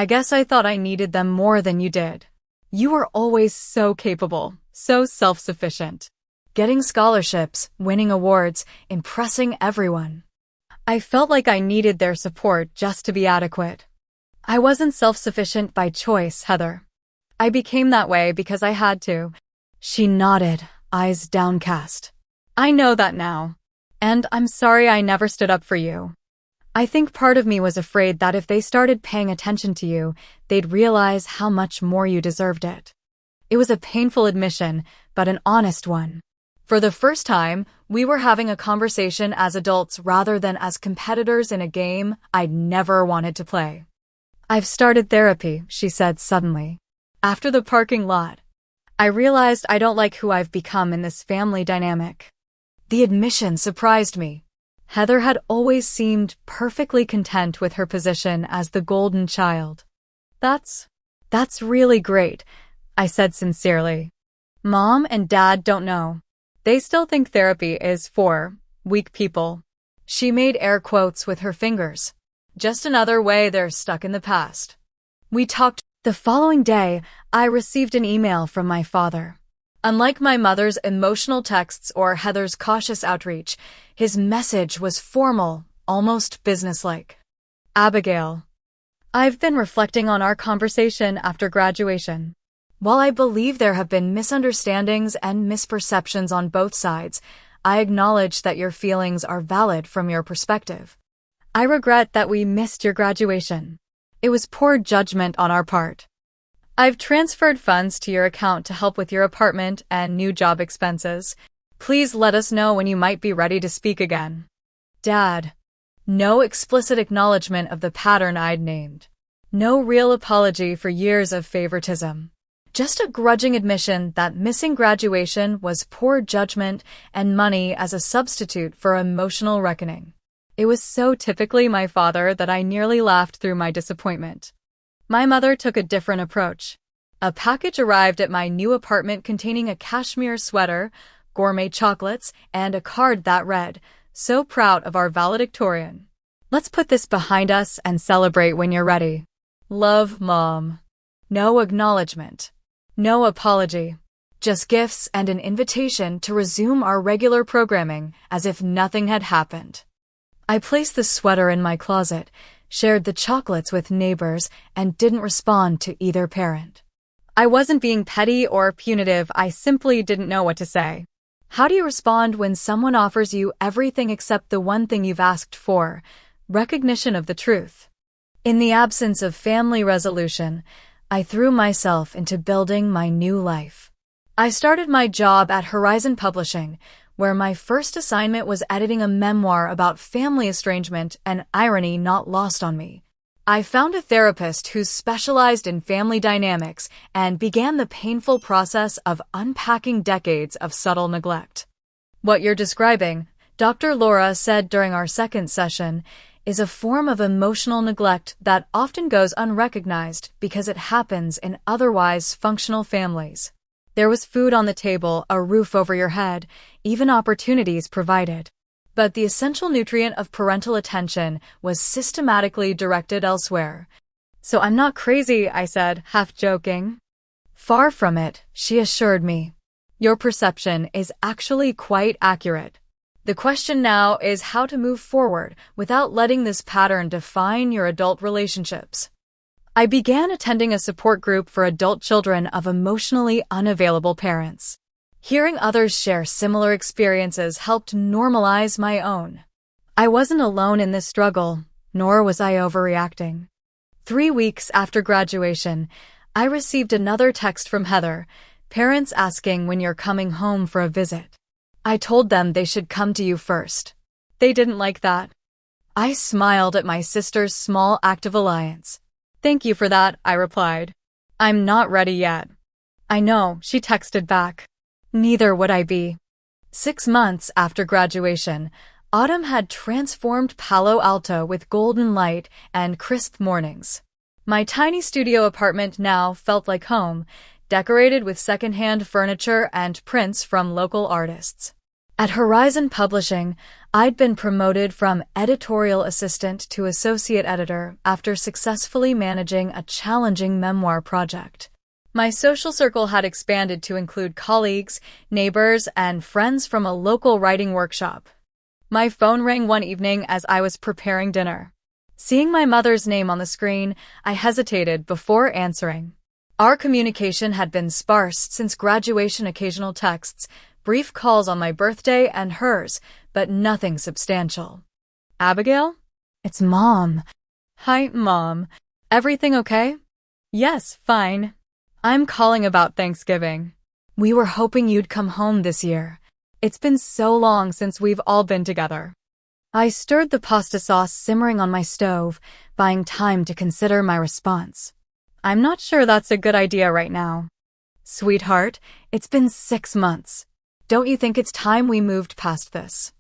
Speaker 1: guess I thought I needed them more than you did. You were always so capable, so self-sufficient. Getting scholarships, winning awards, impressing everyone. I felt like I needed their support just to be adequate. I wasn't self-sufficient by choice, Heather. I became that way because I had to. She nodded, eyes downcast. "I know that now. And I'm sorry I never stood up for you. I think part of me was afraid that if they started paying attention to you, they'd realize how much more you deserved it." It was a painful admission, but an honest one. For the first time, we were having a conversation as adults rather than as competitors in a game I'd never wanted to play. "I've started therapy," she said suddenly. After the parking lot, I realized I don't like who I've become in this family dynamic. The admission surprised me. Heather had always seemed perfectly content with her position as the golden child. That's really great," I said sincerely. "Mom and Dad don't know. They still think therapy is for weak people." She made air quotes with her fingers. "Just another way they're stuck in the past." We talked. The following day, I received an email from my father. Unlike my mother's emotional texts or Heather's cautious outreach, his message was formal, almost businesslike. "Abigail, I've been reflecting on our conversation after graduation. While I believe there have been misunderstandings and misperceptions on both sides, I acknowledge that your feelings are valid from your perspective. I regret that we missed your graduation. It was poor judgment on our part. I've transferred funds to your account to help with your apartment and new job expenses. Please let us know when you might be ready to speak again. Dad." No explicit acknowledgement of the pattern I'd named. No real apology for years of favoritism. Just a grudging admission that missing graduation was poor judgment and money as a substitute for emotional reckoning. It was so typically my father that I nearly laughed through my disappointment. My mother took a different approach. A package arrived at my new apartment containing a cashmere sweater, gourmet chocolates, and a card that read, "So proud of our valedictorian. Let's put this behind us and celebrate when you're ready. Love, Mom." No acknowledgement. No apology. Just gifts and an invitation to resume our regular programming as if nothing had happened. I placed the sweater in my closet, shared the chocolates with neighbors, and didn't respond to either parent. I wasn't being petty or punitive, I simply didn't know what to say. How do you respond when someone offers you everything except the one thing you've asked for? Recognition of the truth. In the absence of family resolution, I threw myself into building my new life. I started my job at Horizon Publishing, where my first assignment was editing a memoir about family estrangement and irony not lost on me. I found a therapist who specialized in family dynamics and began the painful process of unpacking decades of subtle neglect. "What you're describing," Dr. Laura said during our second session, "is a form of emotional neglect that often goes unrecognized because it happens in otherwise functional families. There was food on the table, a roof over your head, even opportunities provided. But the essential nutrient of parental attention was systematically directed elsewhere. "So I'm not crazy," I said, half joking. "Far from it," she assured me. "Your perception is actually quite accurate. The question now is how to move forward without letting this pattern define your adult relationships." I began attending a support group for adult children of emotionally unavailable parents. Hearing others share similar experiences helped normalize my own. I wasn't alone in this struggle, nor was I overreacting. 3 weeks after graduation, I received another text from Heather, parents asking when you're coming home for a visit. I told them they should come to you first. They didn't like that. I smiled at my sister's small act of alliance. "Thank you for that," I replied. "I'm not ready yet." "I know," she texted back. Neither would I be. 6 months after graduation, autumn had transformed Palo Alto with golden light and crisp mornings. My tiny studio apartment now felt like home, decorated with secondhand furniture and prints from local artists. At Horizon Publishing, I'd been promoted from editorial assistant to associate editor after successfully managing a challenging memoir project. My social circle had expanded to include colleagues, neighbors, and friends from a local writing workshop. My phone rang one evening as I was preparing dinner. Seeing my mother's name on the screen, I hesitated before answering. Our communication had been sparse since graduation, occasional texts, brief calls on my birthday and hers, but nothing substantial. "Abigail?" "It's Mom." "Hi, Mom. Everything okay?" "Yes, fine. I'm calling about Thanksgiving. We were hoping you'd come home this year. It's been so long since we've all been together." I stirred the pasta sauce simmering on my stove, buying time to consider my response. "I'm not sure that's a good idea right now." "Sweetheart, it's been 6 months. Don't you think it's time we moved past this?"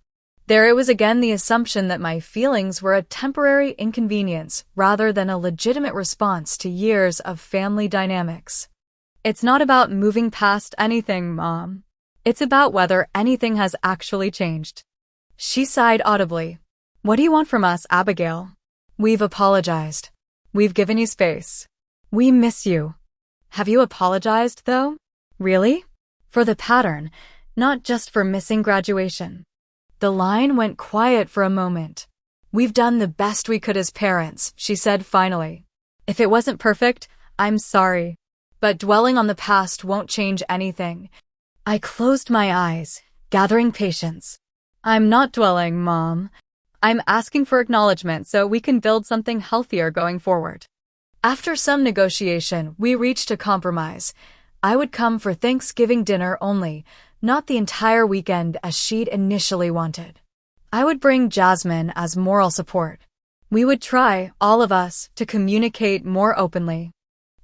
Speaker 1: There it was again, the assumption that my feelings were a temporary inconvenience rather than a legitimate response to years of family dynamics. "It's not about moving past anything, Mom. It's about whether anything has actually changed." She sighed audibly. "What do you want from us, Abigail? We've apologized. We've given you space. We miss you." "Have you apologized, though? Really? For the pattern, not just for missing graduation?" The line went quiet for a moment. "We've done the best we could as parents," she said finally. "If it wasn't perfect, I'm sorry. But dwelling on the past won't change anything." I closed my eyes, gathering patience. "I'm not dwelling, Mom. I'm asking for acknowledgement so we can build something healthier going forward." After some negotiation, we reached a compromise. I would come for Thanksgiving dinner only, not the entire weekend as she'd initially wanted. I would bring Jasmine as moral support. We would try, all of us, to communicate more openly.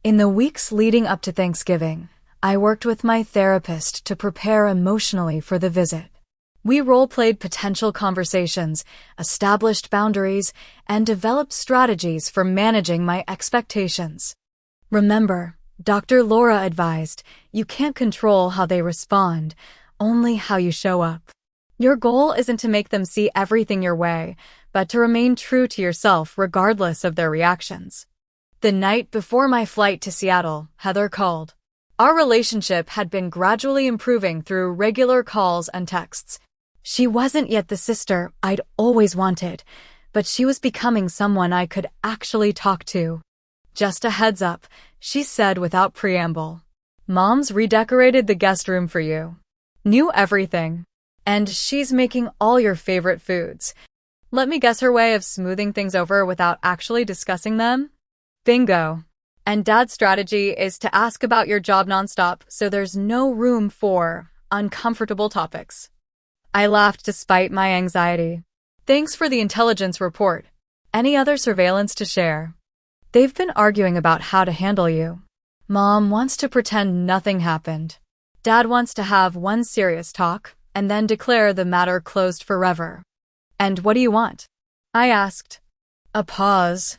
Speaker 1: In the weeks leading up to Thanksgiving, I worked with my therapist to prepare emotionally for the visit. We role-played potential conversations, established boundaries, and developed strategies for managing my expectations. "Remember," Dr. Laura advised, "you can't control how they respond, only how you show up. Your goal isn't to make them see everything your way, but to remain true to yourself regardless of their reactions." The night before my flight to Seattle, Heather called. Our relationship had been gradually improving through regular calls and texts. She wasn't yet the sister I'd always wanted, but she was becoming someone I could actually talk to. "Just a heads up," she said without preamble. "Mom's redecorated the guest room for you. New everything. And she's making all your favorite foods." Let me guess, her way of smoothing things over without actually discussing them? Bingo. "And Dad's strategy is to ask about your job nonstop, so there's no room for uncomfortable topics." I laughed despite my anxiety. "Thanks for the intelligence report. Any other surveillance to share?" "They've been arguing about how to handle you. Mom wants to pretend nothing happened. Dad wants to have one serious talk, and then declare the matter closed forever." "And what do you want?" I asked. A pause.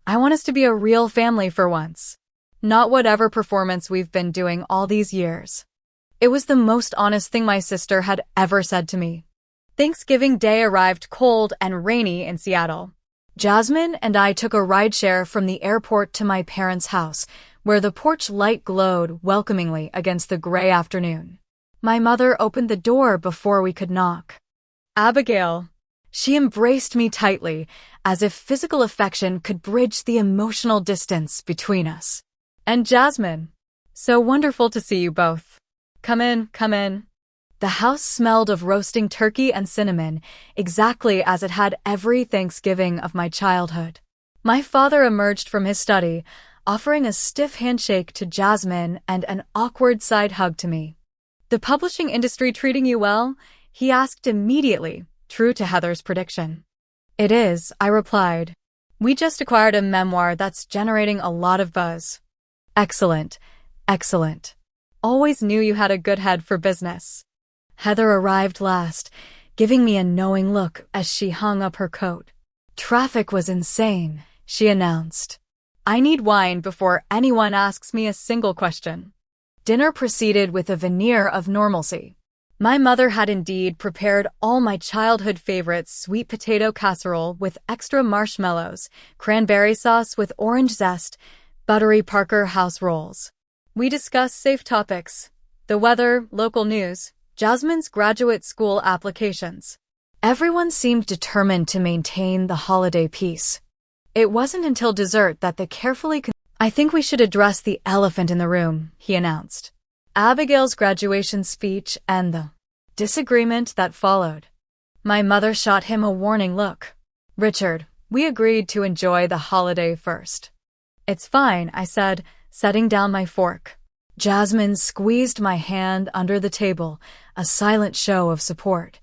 Speaker 1: "I want us to be a real family for once. Not whatever performance we've been doing all these years." It was the most honest thing my sister had ever said to me. Thanksgiving Day arrived cold and rainy in Seattle. Jasmine and I took a rideshare from the airport to my parents' house, where the porch light glowed welcomingly against the gray afternoon. My mother opened the door before we could knock. Abigail. She embraced me tightly, as if physical affection could bridge the emotional distance between us. And Jasmine. So wonderful to see you both. Come in, come in. The house smelled of roasting turkey and cinnamon, exactly as it had every Thanksgiving of my childhood. My father emerged from his study, offering a stiff handshake to Jasmine and an awkward side hug to me. The publishing industry treating you well? He asked immediately, true to Heather's prediction. It is, I replied. We just acquired a memoir that's generating a lot of buzz. Excellent, excellent. Always knew you had a good head for business. Heather arrived last, giving me a knowing look as she hung up her coat. Traffic was insane, she announced. I need wine before anyone asks me a single question. Dinner proceeded with a veneer of normalcy. My mother had indeed prepared all my childhood favorites: sweet potato casserole with extra marshmallows, cranberry sauce with orange zest, buttery Parker house rolls. We discussed safe topics: the weather, local news, Jasmine's graduate school applications. Everyone seemed determined to maintain the holiday peace. It wasn't until dessert that the I think we should address the elephant in the room, he announced. Abigail's graduation speech and the disagreement that followed. My mother shot him a warning look. Richard, we agreed to enjoy the holiday first. It's fine, I said, setting down my fork. Jasmine squeezed my hand under the table, a silent show of support.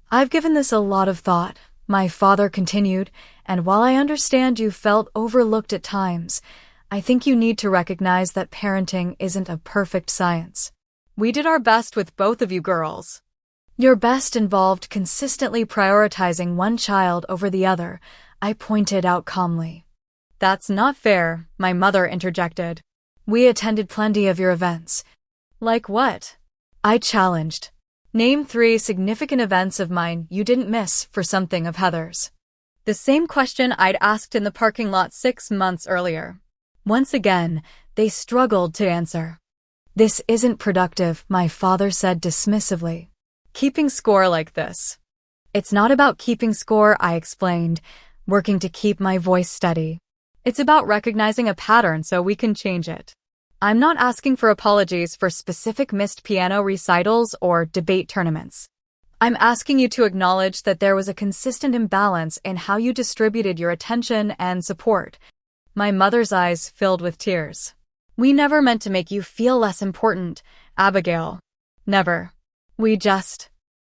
Speaker 1: I've given this a lot of thought, my father continued, and while I understand you felt overlooked at times, I think you need to recognize that parenting isn't a perfect science. We did our best with both of you girls. Your best involved consistently prioritizing one child over the other, I pointed out calmly. That's not fair, my mother interjected. We attended plenty of your events. Like what? I challenged. Name 3 significant events of mine you didn't miss for something of Heather's. The same question I'd asked in the parking lot 6 months earlier. Once again, they struggled to answer. This isn't productive, my father said dismissively. Keeping score like this. It's not about keeping score, I explained, working to keep my voice steady. It's about recognizing a pattern so we can change it. I'm not asking for apologies for specific missed piano recitals or debate tournaments. I'm asking you to acknowledge that there was a consistent imbalance in how you distributed your attention and support. My mother's eyes filled with tears. We never meant to make you feel less important, Abigail. Never.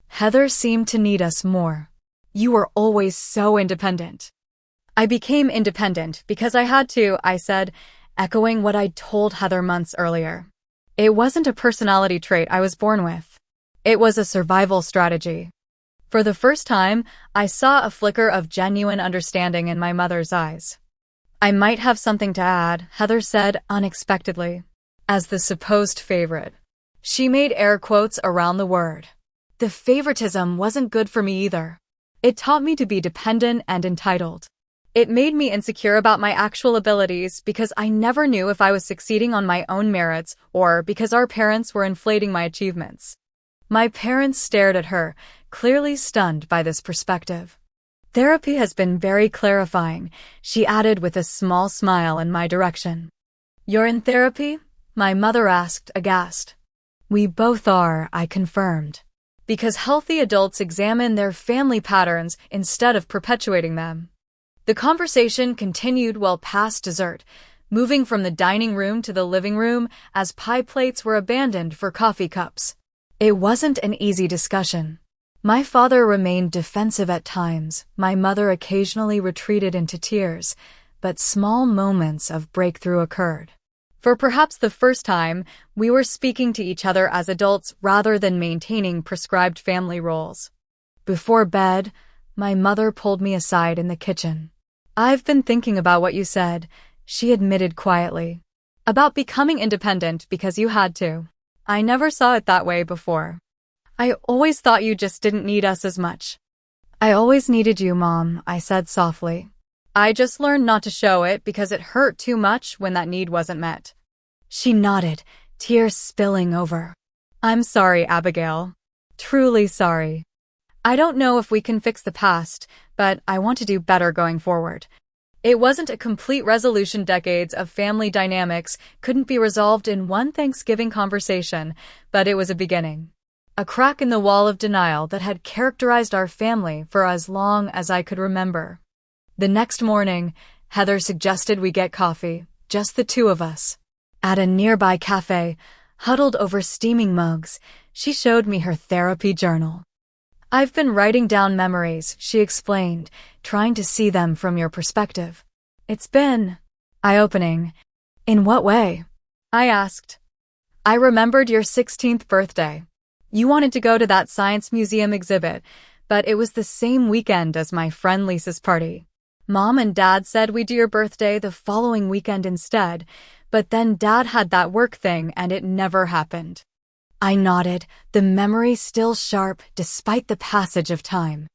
Speaker 1: Heather seemed to need us more. You were always so independent. I became independent because I had to, I said, echoing what I'd told Heather months earlier. It wasn't a personality trait I was born with. It was a survival strategy. For the first time, I saw a flicker of genuine understanding in my mother's eyes. I might have something to add, Heather said unexpectedly. As the supposed favorite. She made air quotes around the word. The favoritism wasn't good for me either. It taught me to be dependent and entitled. It made me insecure about my actual abilities because I never knew if I was succeeding on my own merits or because our parents were inflating my achievements. My parents stared at her, clearly stunned by this perspective. Therapy has been very clarifying, she added with a small smile in my direction. You're in therapy? My mother asked, aghast. We both are, I confirmed. Because healthy adults examine their family patterns instead of perpetuating them. The conversation continued well past dessert, moving from the dining room to the living room as pie plates were abandoned for coffee cups. It wasn't an easy discussion. My father remained defensive at times, my mother occasionally retreated into tears, but small moments of breakthrough occurred. For perhaps the first time, we were speaking to each other as adults rather than maintaining prescribed family roles. Before bed, my mother pulled me aside in the kitchen. I've been thinking about what you said, she admitted quietly. About becoming independent because you had to. I never saw it that way before. I always thought you just didn't need us as much. I always needed you, Mom, I said softly. I just learned not to show it because it hurt too much when that need wasn't met. She nodded, tears spilling over. I'm sorry, Abigail. Truly sorry. I don't know if we can fix the past, but I want to do better going forward. It wasn't a complete resolution. Decades of family dynamics couldn't be resolved in one Thanksgiving conversation, but it was a beginning. A crack in the wall of denial that had characterized our family for as long as I could remember. The next morning, Heather suggested we get coffee, just the two of us. At a nearby cafe, huddled over steaming mugs, she showed me her therapy journal. I've been writing down memories, she explained, trying to see them from your perspective. It's been eye-opening. In what way? I asked. I remembered your 16th birthday. You wanted to go to that science museum exhibit, but it was the same weekend as my friend Lisa's party. Mom and Dad said we'd do your birthday the following weekend instead, but then Dad had that work thing and it never happened. I nodded, the memory still sharp despite the passage of time.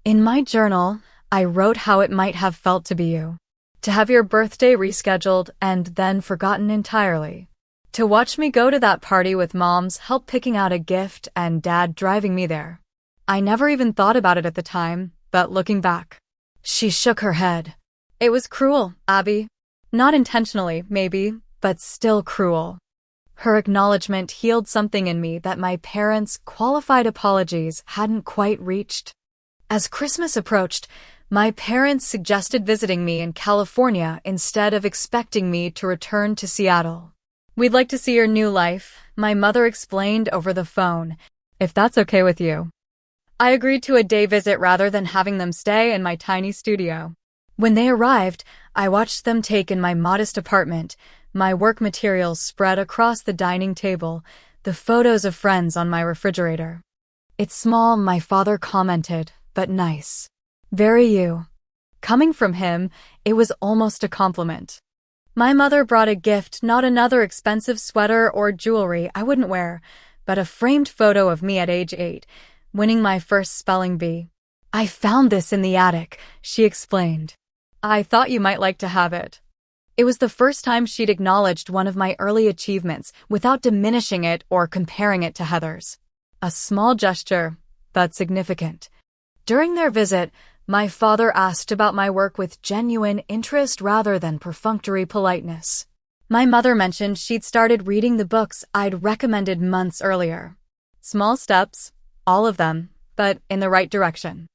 Speaker 1: In my journal, I wrote how it might have felt to be you. To have your birthday rescheduled and then forgotten entirely. To watch me go to that party with Mom's help picking out a gift and Dad driving me there. I never even thought about it at the time, but looking back. She shook her head. It was cruel, Abby. Not intentionally, maybe, but still cruel. Her acknowledgement healed something in me that my parents' qualified apologies hadn't quite reached. As Christmas approached, my parents suggested visiting me in California instead of expecting me to return to Seattle. We'd like to see your new life, my mother explained over the phone, if that's okay with you. I agreed to a day visit rather than having them stay in my tiny studio. When they arrived, I watched them take in my modest apartment, my work materials spread across the dining table, the photos of friends on my refrigerator. It's small, my father commented, but nice. Very you. Coming from him, it was almost a compliment. My mother brought a gift, not another expensive sweater or jewelry I wouldn't wear, but a framed photo of me at age 8, winning my first spelling bee. I found this in the attic, she explained. I thought you might like to have it. It was the first time she'd acknowledged one of my early achievements without diminishing it or comparing it to Heather's. A small gesture, but significant. During their visit, my father asked about my work with genuine interest rather than perfunctory politeness. My mother mentioned she'd started reading the books I'd recommended months earlier. Small steps, all of them, but in the right direction.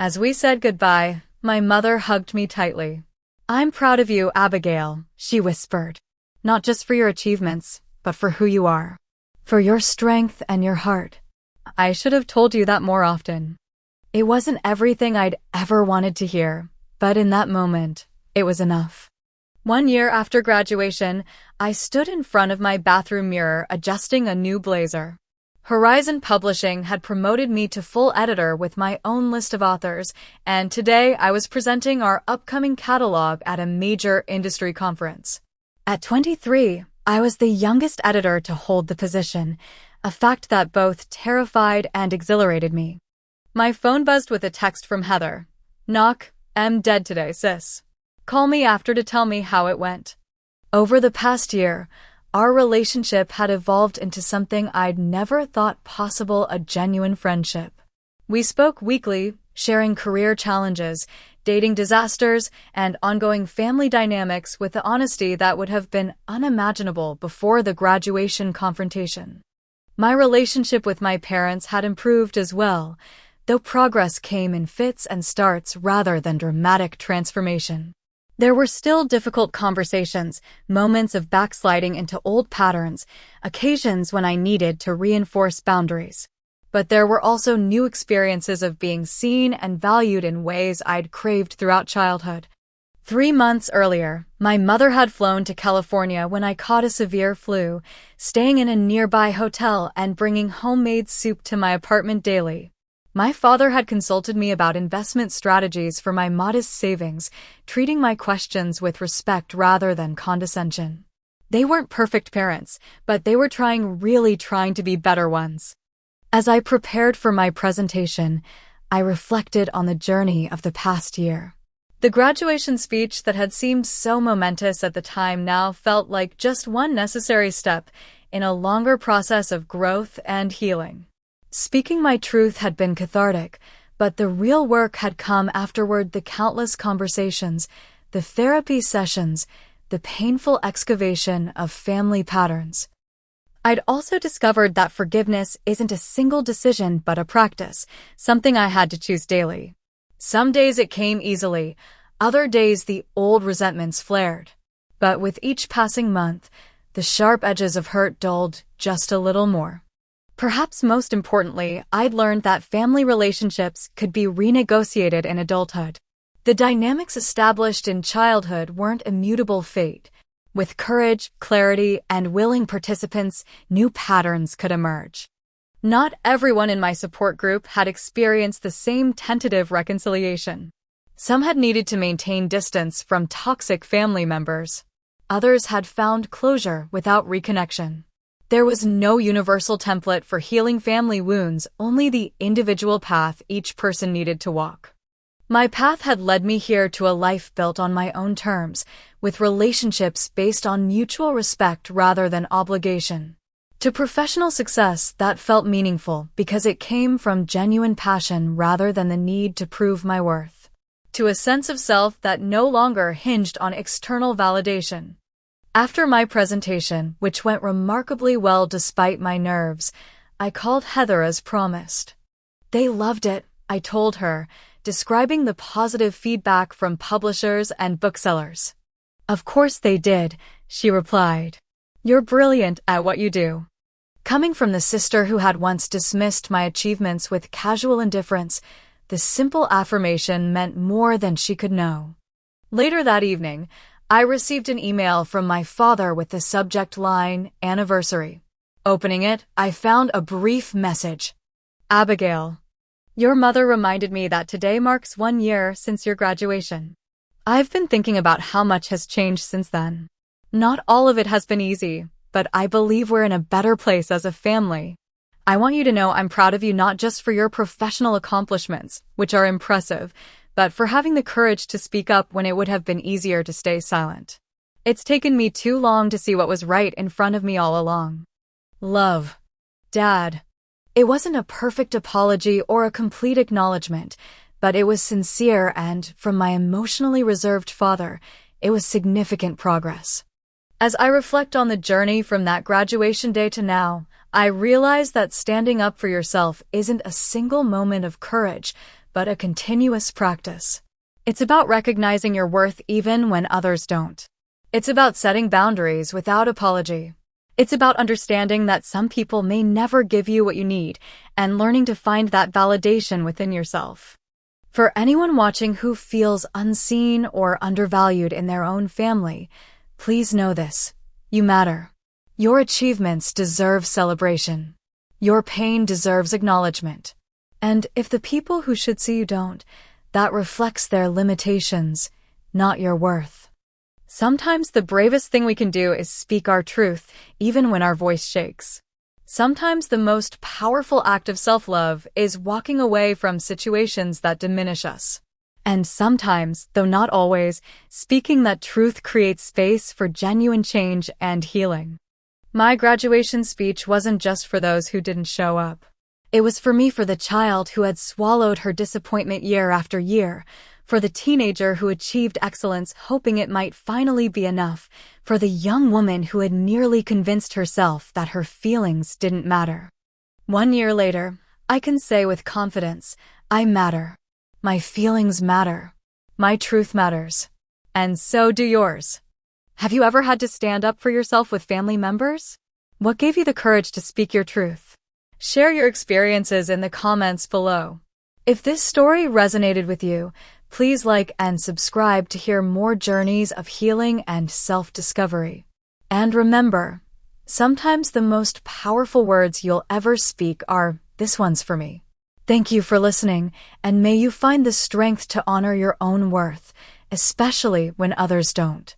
Speaker 1: As we said goodbye, my mother hugged me tightly. I'm proud of you, Abigail, she whispered. Not just for your achievements, but for who you are. For your strength and your heart. I should have told you that more often. It wasn't everything I'd ever wanted to hear, but in that moment, it was enough. 1 year after graduation, I stood in front of my bathroom mirror adjusting a new blazer. Horizon Publishing had promoted me to full editor with my own list of authors, and today I was presenting our upcoming catalog at a major industry conference. At 23, I was the youngest editor to hold the position, a fact that both terrified and exhilarated me. My phone buzzed with a text from Heather. Knock, I'm dead today, sis. Call me after to tell me how it went. Over the past year, our relationship had evolved into something I'd never thought possible, a genuine friendship. We spoke weekly, sharing career challenges, dating disasters, and ongoing family dynamics with the honesty that would have been unimaginable before the graduation confrontation. My relationship with my parents had improved as well, though progress came in fits and starts rather than dramatic transformation. There were still difficult conversations, moments of backsliding into old patterns, occasions when I needed to reinforce boundaries. But there were also new experiences of being seen and valued in ways I'd craved throughout childhood. 3 months earlier, my mother had flown to California when I caught a severe flu, staying in a nearby hotel and bringing homemade soup to my apartment daily. My father had consulted me about investment strategies for my modest savings, treating my questions with respect rather than condescension. They weren't perfect parents, but they were really trying to be better ones. As I prepared for my presentation, I reflected on the journey of the past year. The graduation speech that had seemed so momentous at the time now felt like just one necessary step in a longer process of growth and healing. Speaking my truth had been cathartic, but the real work had come afterward: the countless conversations, the therapy sessions, the painful excavation of family patterns. I'd also discovered that forgiveness isn't a single decision but a practice, something I had to choose daily. Some days it came easily, other days the old resentments flared. But with each passing month, the sharp edges of hurt dulled just a little more. Perhaps most importantly, I'd learned that family relationships could be renegotiated in adulthood. The dynamics established in childhood weren't immutable fate. With courage, clarity, and willing participants, new patterns could emerge. Not everyone in my support group had experienced the same tentative reconciliation. Some had needed to maintain distance from toxic family members. Others had found closure without reconnection. There was no universal template for healing family wounds, only the individual path each person needed to walk. My path had led me here to a life built on my own terms, with relationships based on mutual respect rather than obligation. To professional success that felt meaningful because it came from genuine passion rather than the need to prove my worth. To a sense of self that no longer hinged on external validation. After my presentation, which went remarkably well despite my nerves, I called Heather as promised. They loved it, I told her, describing the positive feedback from publishers and booksellers. Of course they did, she replied. You're brilliant at what you do. Coming from the sister who had once dismissed my achievements with casual indifference, the simple affirmation meant more than she could know. Later that evening, I received an email from my father with the subject line, Anniversary. Opening it, I found a brief message. Abigail. Your mother reminded me that today marks 1 year since your graduation. I've been thinking about how much has changed since then. Not all of it has been easy, but I believe we're in a better place as a family. I want you to know I'm proud of you not just for your professional accomplishments, which are impressive, but for having the courage to speak up when it would have been easier to stay silent. It's taken me too long to see what was right in front of me all along. Love. Dad. It wasn't a perfect apology or a complete acknowledgement, but it was sincere and, from my emotionally reserved father, it was significant progress. As I reflect on the journey from that graduation day to now, I realize that standing up for yourself isn't a single moment of courage, but a continuous practice. It's about recognizing your worth even when others don't. It's about setting boundaries without apology. It's about understanding that some people may never give you what you need and learning to find that validation within yourself. For anyone watching who feels unseen or undervalued in their own family, please know this: you matter. Your achievements deserve celebration. Your pain deserves acknowledgement. And if the people who should see you don't, that reflects their limitations, not your worth. Sometimes the bravest thing we can do is speak our truth, even when our voice shakes. Sometimes the most powerful act of self-love is walking away from situations that diminish us. And sometimes, though not always, speaking that truth creates space for genuine change and healing. My graduation speech wasn't just for those who didn't show up. It was for me, for the child who had swallowed her disappointment year after year, for the teenager who achieved excellence hoping it might finally be enough, for the young woman who had nearly convinced herself that her feelings didn't matter. 1 year later, I can say with confidence, I matter. My feelings matter. My truth matters. And so do yours. Have you ever had to stand up for yourself with family members? What gave you the courage to speak your truth? Share your experiences in the comments below. If this story resonated with you, please like and subscribe to hear more journeys of healing and self-discovery. And remember, sometimes the most powerful words you'll ever speak are, "This one's for me." Thank you for listening, and may you find the strength to honor your own worth, especially when others don't.